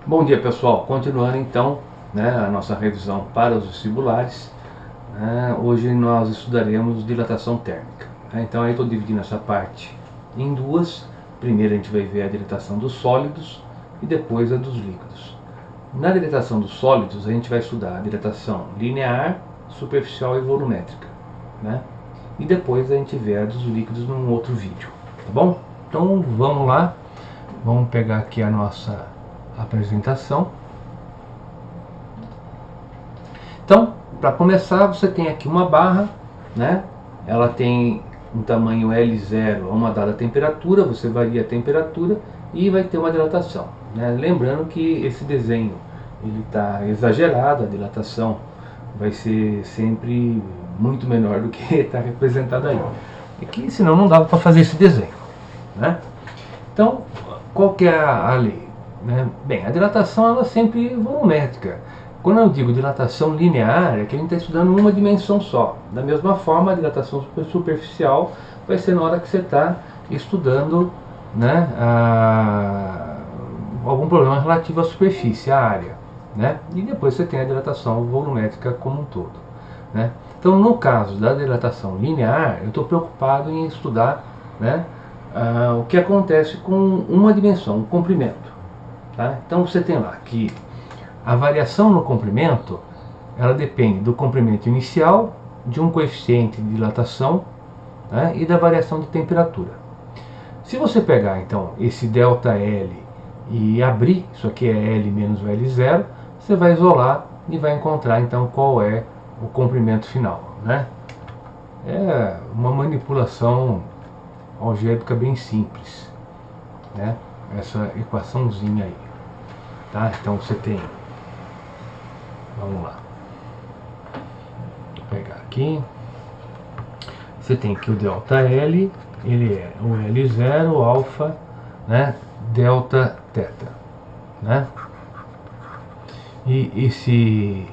Bom dia, pessoal. Continuando então, a nossa revisão para os vestibulares. Hoje nós estudaremos dilatação térmica. Então aí estou dividindo essa parte em duas. Primeiro a gente vai ver a dilatação dos sólidos e depois a dos líquidos. Na dilatação dos sólidos a gente vai estudar a dilatação linear, superficial e volumétrica, E depois a gente vê a dos líquidos num outro vídeo, tá bom? Então vamos lá, vamos pegar aqui a nossa apresentação. Então, para começar, você tem aqui uma barra, Ela tem um tamanho L0 a uma dada temperatura, você varia a temperatura e vai ter uma dilatação, Lembrando que esse desenho ele está exagerado, a dilatação vai ser sempre muito menor do que está representado aí. É que senão não dava para fazer esse desenho, Então, qual que é a lei? Bem, a dilatação ela é sempre volumétrica. Quando eu digo dilatação linear, é que a gente está estudando uma dimensão só. Da mesma forma, a dilatação superficial vai ser na hora que você está estudando algum problema relativo à superfície, à área. E depois você tem a dilatação volumétrica como um todo. Então, no caso da dilatação linear, eu estou preocupado em estudar o que acontece com uma dimensão, um comprimento. Então você tem lá que a variação no comprimento ela depende do comprimento inicial, de um coeficiente de dilatação e da variação de temperatura. Se você pegar então esse ΔL e abrir, isso aqui é L menos o L0, você vai isolar e vai encontrar então qual é o comprimento final. É uma manipulação algébrica bem simples, essa equaçãozinha aí. Então você tem, vamos lá, vou pegar aqui, você tem que o ΔL, ele é o L0 alfa, delta teta, e esse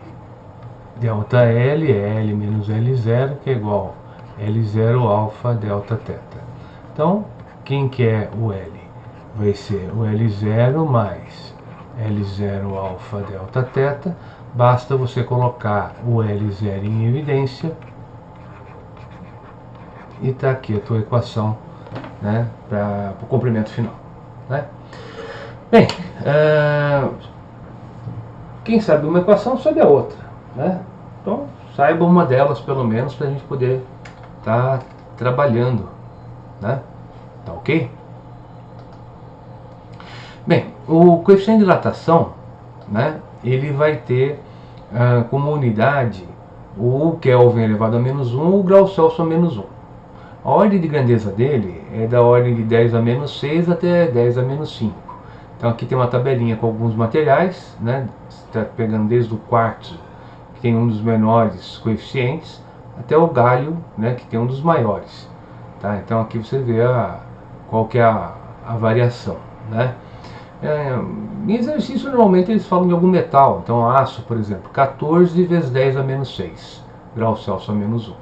ΔL é L menos L0, que é igual L0 alfa delta teta. Então, quem que é o L? Vai ser o L0 mais L0 alfa delta teta. Basta você colocar o L0 em evidência e está aqui a tua equação para o comprimento final. Bem, quem sabe uma equação sabe a outra, Então saiba uma delas pelo menos para a gente poder estar trabalhando, Tá ok? Bem, o coeficiente de dilatação, ele vai ter como unidade o Kelvin elevado a menos 1, o grau Celsius a menos 1. A ordem de grandeza dele é da ordem de 10 a menos 6 até 10 a menos 5. Então aqui tem uma tabelinha com alguns materiais, está pegando desde o quartzo, que tem um dos menores coeficientes, até o galho, que tem um dos maiores. Então aqui você vê qual que é a variação. Em exercício normalmente eles falam de algum metal, então aço, por exemplo, 14 vezes 10 a menos 6 graus Celsius a menos 1.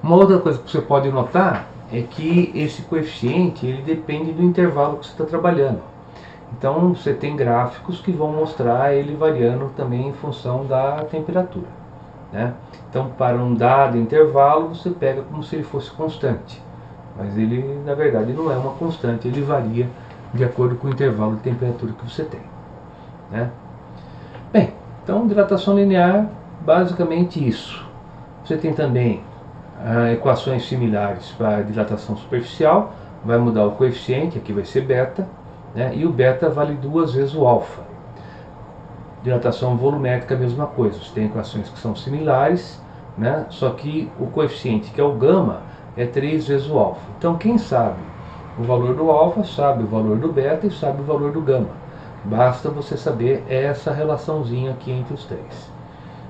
Uma outra coisa que você pode notar é que esse coeficiente ele depende do intervalo que você está trabalhando. Então você tem gráficos que vão mostrar ele variando também em função da temperatura. Então para um dado intervalo você pega como se ele fosse constante, mas ele na verdade não é uma constante, ele varia de acordo com o intervalo de temperatura que você tem. Bem, então dilatação linear, basicamente isso. Você tem também equações similares para a dilatação superficial, vai mudar o coeficiente, aqui vai ser beta, e o beta vale 2 vezes o alfa. Dilatação volumétrica, a mesma coisa, você tem equações que são similares, só que o coeficiente, que é o gama, é 3 vezes o alfa. Então quem sabe o valor do alfa, sabe o valor do beta e sabe o valor do gama. Basta você saber essa relaçãozinha aqui entre os três.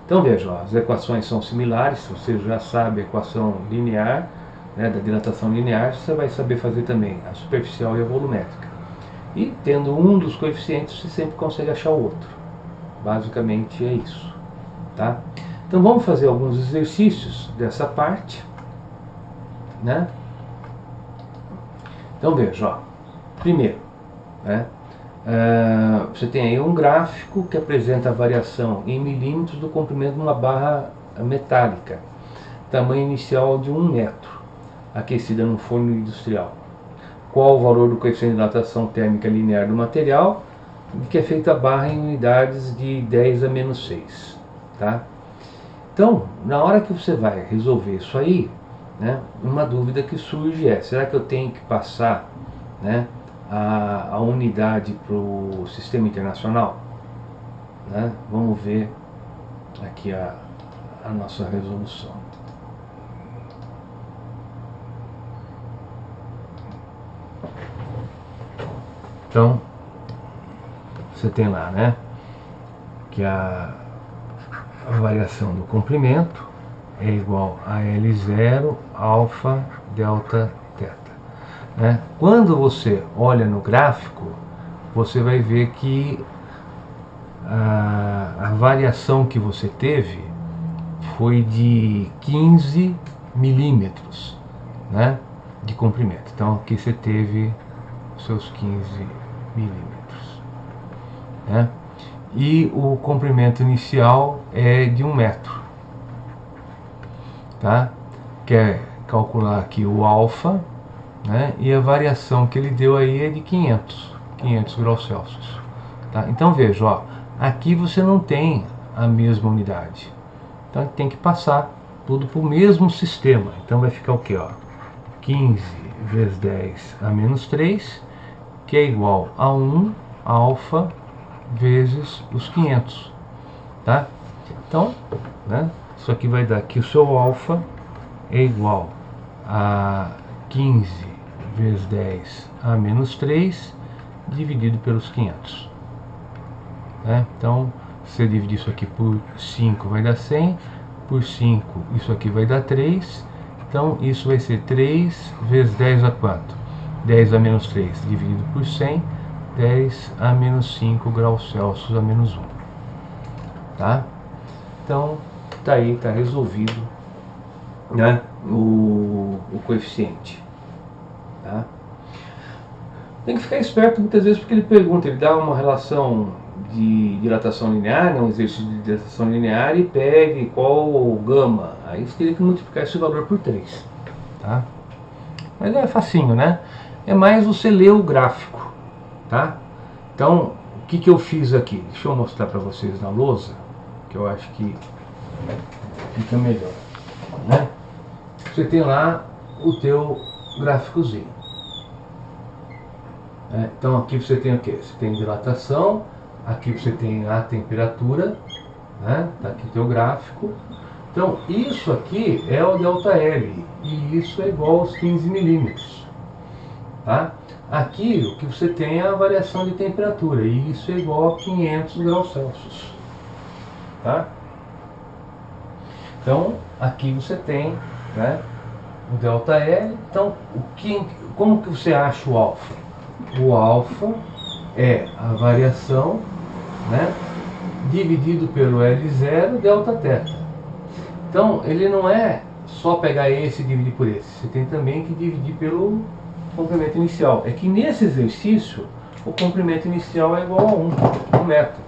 Então veja, as equações são similares, você já sabe a equação linear, da dilatação linear, você vai saber fazer também a superficial e a volumétrica. E tendo um dos coeficientes, você sempre consegue achar o outro. Basicamente é isso. Então vamos fazer alguns exercícios dessa parte. Então veja, primeiro, Você tem aí um gráfico que apresenta a variação em milímetros do comprimento de uma barra metálica, tamanho inicial de 1 metro, aquecida no forno industrial. Qual o valor do coeficiente de dilatação térmica linear do material, que é feita a barra em unidades de 10 a menos 6. Tá? Então, na hora que você vai resolver isso aí, né, uma dúvida que surge é: será que eu tenho que passar, né, a unidade para o sistema internacional? Né? Vamos ver aqui a nossa resolução. Então, você tem lá, né, que a variação do comprimento é igual a L0 alfa delta teta. Né? Quando você olha no gráfico, você vai ver que a variação que você teve foi de 15 milímetros, né, de comprimento. Então aqui você teve os seus 15 milímetros, né? E o comprimento inicial é de 1 metro, tá? Quer calcular aqui o alfa, né? E a variação que ele deu aí é de 500 graus Celsius, tá? Então veja, ó, aqui você não tem a mesma unidade, então tem que passar tudo para o mesmo sistema. Então vai ficar o que, ó? 15 vezes 10 a menos 3, que é igual a 1 alfa vezes os 500, tá? Então, né, isso aqui vai dar que o seu alfa é igual a 15 vezes 10 a menos 3 dividido pelos 500, né? Então, se você dividir isso aqui por 5 vai dar 100, por 5 isso aqui vai dar 3, então isso vai ser 3 vezes 10 a quanto? 10 a menos 3 dividido por 100, 10 a menos 5 graus Celsius a menos 1. Tá? Então, tá aí, tá resolvido, né, o coeficiente. Tá? Tem que ficar esperto muitas vezes, porque ele pergunta, ele dá uma relação de dilatação linear, né, um exercício de dilatação linear, e pede qual o gama. Aí você teria que multiplicar esse valor por 3. Tá? Mas é facinho, né? É mais você ler o gráfico, tá? Então, o que eu fiz aqui? Deixa eu mostrar para vocês na lousa, que eu acho que fica melhor, né? Você tem lá o teu gráficozinho. Então aqui você tem o que? Você tem dilatação, aqui você tem a temperatura, né? Tá aqui o teu gráfico. Então isso aqui é o ΔL, e isso é igual aos 15 milímetros. Tá? Aqui o que você tem é a variação de temperatura, e isso é igual a 500 graus Celsius. Tá? Então aqui você tem, né, o ΔL. Então como que você acha o alfa? O alfa é a variação, né, dividido pelo L0 delta teta. Então ele não é só pegar esse e dividir por esse, você tem também que dividir pelo comprimento inicial. É que nesse exercício o comprimento inicial é igual a 1 metro,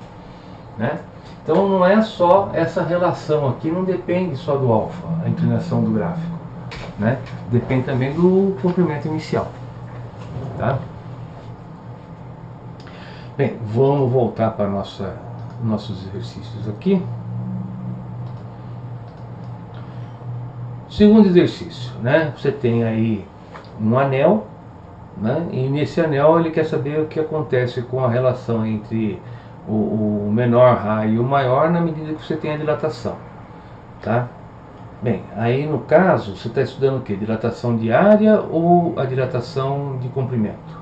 né? Então não é só essa relação aqui, não depende só do alfa, a inclinação do gráfico, né? Depende também do comprimento inicial, tá? Bem, vamos voltar para nossos exercícios aqui. Segundo exercício, né? Você tem aí um anel, né? E nesse anel ele quer saber o que acontece com a relação entre o menor raio e o maior na medida que você tem a dilatação, tá? Bem, aí no caso você está estudando o que? Dilatação de área ou a dilatação de comprimento?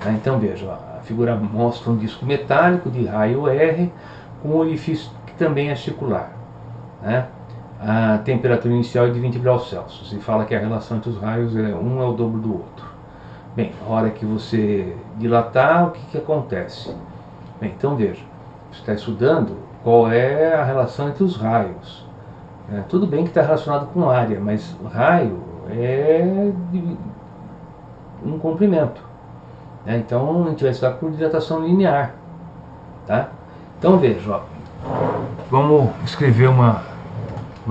Então veja, a figura mostra um disco metálico de raio R com um orifício que também é circular, né? A temperatura inicial é de 20 graus Celsius e fala que a relação entre os raios um é o dobro do outro. Bem, na hora que você dilatar, o que acontece? Bem, então veja, você está estudando qual é a relação entre os raios. Tudo bem que está relacionado com área, mas o raio é um comprimento, né? Então a gente vai estudar por dilatação linear, tá? Então veja, ó, vamos escrever uma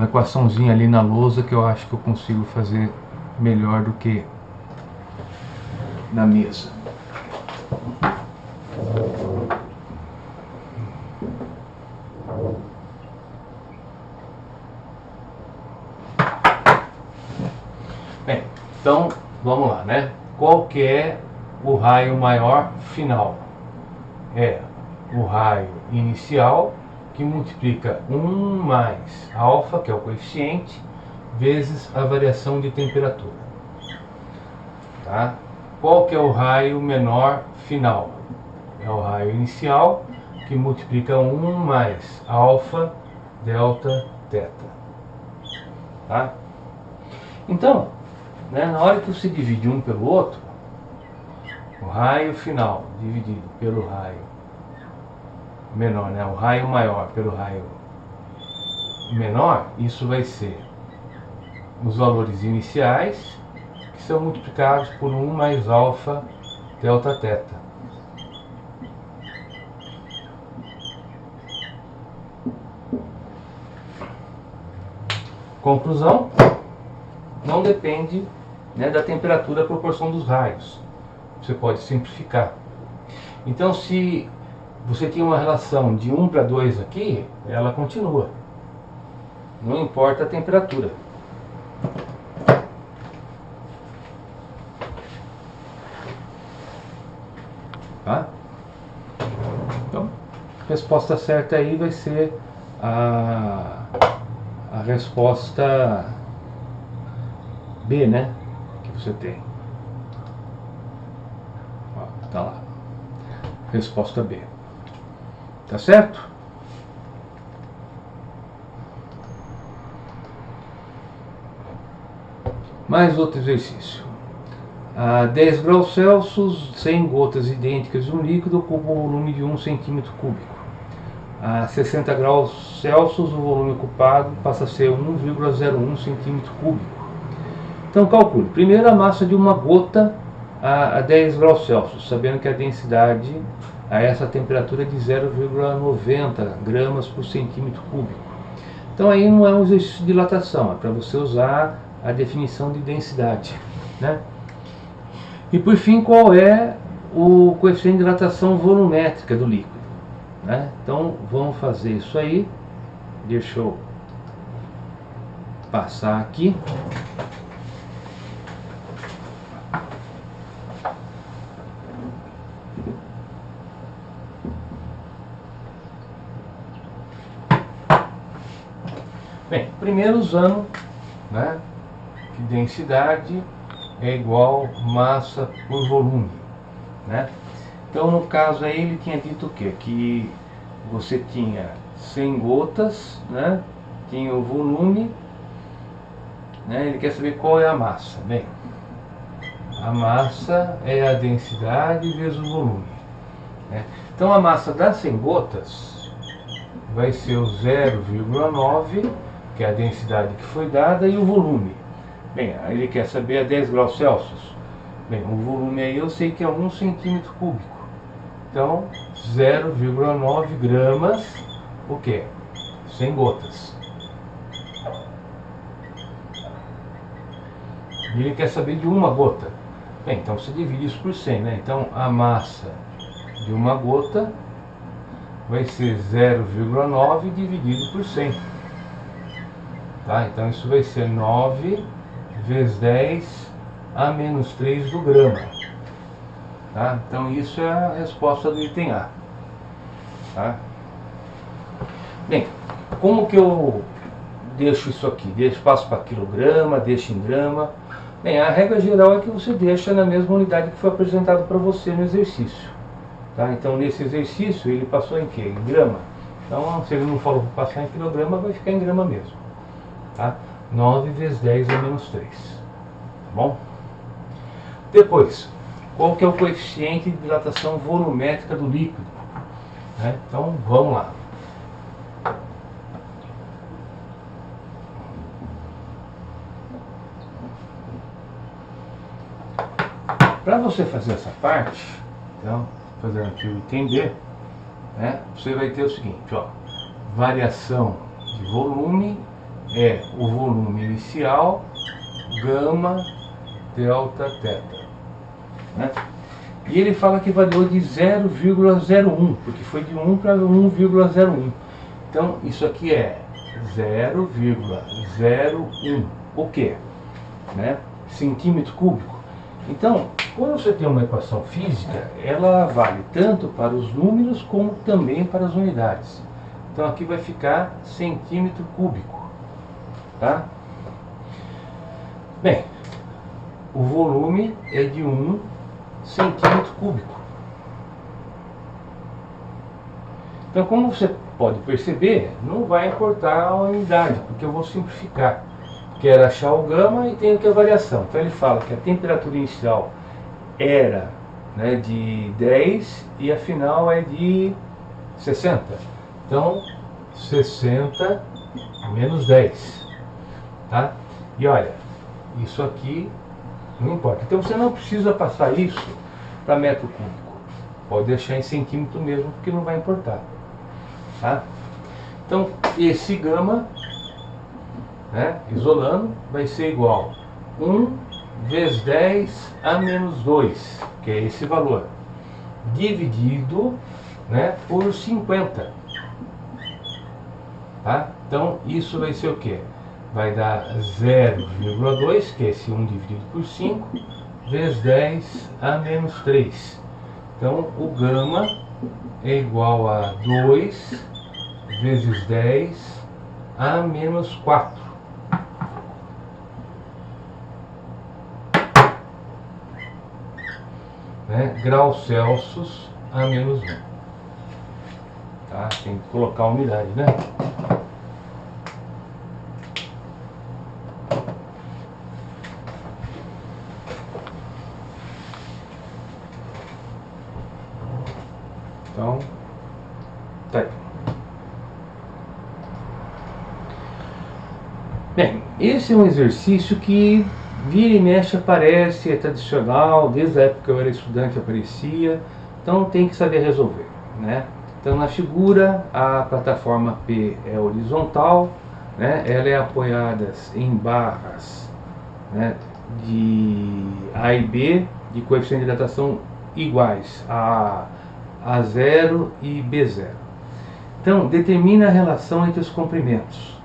equaçãozinha ali na lousa que eu acho que eu consigo fazer melhor do que na mesa. Bem, então vamos lá, né? Qual que é o raio maior final? É o raio inicial, que multiplica 1 mais alfa, que é o coeficiente, vezes a variação de temperatura. Tá? Qual que é o raio menor final? É o raio inicial, que multiplica 1 mais alfa, delta, teta. Tá? Então, né, na hora que você divide um pelo outro, o raio final dividido pelo raio menor, né, o raio maior pelo raio menor, isso vai ser os valores iniciais, que são multiplicados por 1 mais alfa, delta, teta. Conclusão, não depende, né, da temperatura, a proporção dos raios. Você pode simplificar. Então, se você tem uma relação de 1 para 2 aqui, ela continua. Não importa a temperatura. Tá? Então, a resposta certa aí vai ser a resposta B, né? Que você tem. Ó, tá lá. Resposta B. Tá certo? Mais outro exercício. A 10 graus Celsius, 100 gotas idênticas de um líquido ocupam o volume de 1 centímetro cúbico. A 60 graus Celsius, o volume ocupado passa a ser 1,01 centímetro cúbico. Então calcule. Primeiro a massa de uma gota a 10 graus Celsius, sabendo que a densidade a essa temperatura é de 0,90 gramas por centímetro cúbico. Então aí não é um exercício de dilatação, é para você usar a definição de densidade, né? E por fim, qual é o coeficiente de dilatação volumétrica do líquido, né? Então vamos fazer isso aí. Deixa eu passar aqui. Bem, primeiro usando, né, que densidade é igual massa por volume, né? Então no caso aí ele tinha dito o quê? Que você tinha 100 gotas, né? Tinha o volume, né? Ele quer saber qual é a massa. Bem, a massa é a densidade vezes o volume, né? Então a massa das 100 gotas vai ser o 0,9, que é a densidade que foi dada, e o volume. Bem, aí ele quer saber a 10 graus Celsius. Bem, o volume aí eu sei que é 1 centímetro cúbico. Então, 0,9 gramas, o quê? 100 gotas. E ele quer saber de uma gota. Bem, então você divide isso por 100, né? Então, a massa de uma gota vai ser 0,9 dividido por 100. Tá? Então, isso vai ser 9 vezes 10 a menos 3 do grama. Tá? Então isso é a resposta do item A. Tá? Bem, como que eu deixo isso aqui? Passo para quilograma, deixo em grama. Bem, a regra geral é que você deixa na mesma unidade que foi apresentado para você no exercício. Tá? Então nesse exercício ele passou em quê? Em grama. Então se ele não falou para passar em quilograma, vai ficar em grama mesmo. Tá? 9 vezes 10 a menos 3. Tá bom? Depois, qual que é o coeficiente de dilatação volumétrica do líquido? Né? Então, vamos lá. Para você fazer essa parte, Então, fazendo aqui o item B, né, você vai ter o seguinte, ó, variação de volume é o volume inicial, gama, delta, teta, né? E ele fala que variou de 0,01, porque foi de 1 para 1,01. Então, isso aqui é 0,01, o quê? Né? Centímetro cúbico. Então, quando você tem uma equação física, ela vale tanto para os números como também para as unidades. Então, aqui vai ficar centímetro cúbico, tá? Bem, o volume é de 1 centímetro cúbico. Então, como você pode perceber, não vai importar a unidade, porque eu vou simplificar. Quero achar o gama e tenho que a variação. Então ele fala que a temperatura inicial era, né, de 10 e a final é de 60. Então 60 menos 10, tá? E olha, isso aqui não importa. Então você não precisa passar isso para metro cúbico. Pode deixar em centímetro mesmo, porque não vai importar, tá? Então esse gama, né, isolando, vai ser igual a 1 vezes 10 a menos 2, que é esse valor, dividido, né, por 50. Tá? Então isso vai ser o que? Vai dar 0,2, que é esse 1 dividido por 5, vezes 10 a menos 3. Então o gama é igual a 2 vezes 10 a menos 4. Né? Graus Celsius a menos 1. Tá? Tem que colocar a unidade, né? Então, tá aí. Bem, esse é um exercício que vira e mexe aparece, é tradicional, desde a época que eu era estudante aparecia, então tem que saber resolver, né? Então na figura a plataforma P é horizontal, né? Ela é apoiada em barras, né, de A e B de coeficiente de dilatação iguais a A0 e B0. Então determina a relação entre os comprimentos,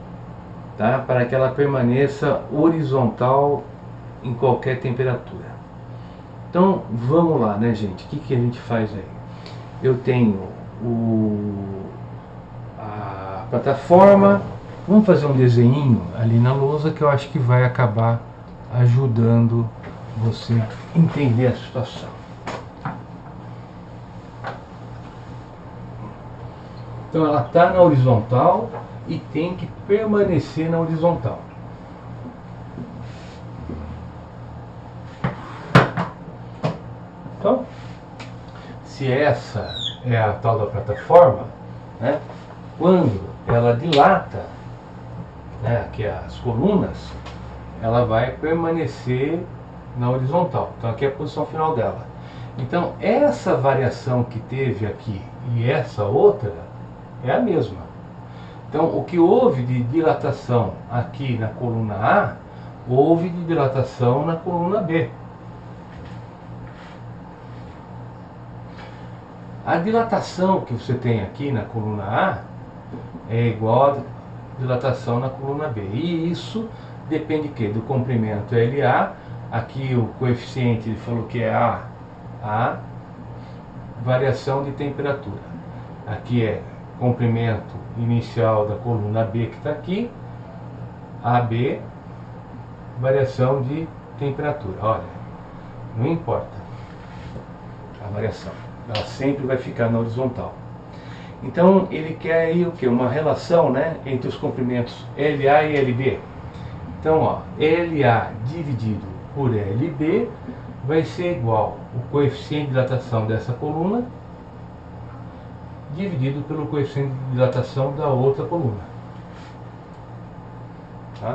tá? Para que ela permaneça horizontal em qualquer temperatura. Então vamos lá, né, gente? O que a gente faz aí? Eu tenho a plataforma. Vamos fazer um desenho ali na lousa que eu acho que vai acabar ajudando você a entender a situação. Então ela está na horizontal e tem que permanecer na horizontal. Então, se essa é a tal da plataforma, né, quando ela dilata, né, aqui as colunas, ela vai permanecer na horizontal. Então aqui é a posição final dela. Então essa variação que teve aqui e essa outra é a mesma. Então o que houve de dilatação aqui na coluna A, houve de dilatação na coluna B. A dilatação que você tem aqui na coluna A é igual a dilatação na coluna B. E isso depende de quê? Do comprimento LA. Aqui o coeficiente ele falou que é A, variação de temperatura. Aqui é comprimento inicial da coluna B que está aqui, AB, variação de temperatura. Olha, não importa a variação, ela sempre vai ficar na horizontal. Então ele quer aí o que? Uma relação, né, entre os comprimentos LA e LB. Então, ó, LA dividido por LB vai ser igual o coeficiente de dilatação dessa coluna dividido pelo coeficiente de dilatação da outra coluna. Tá?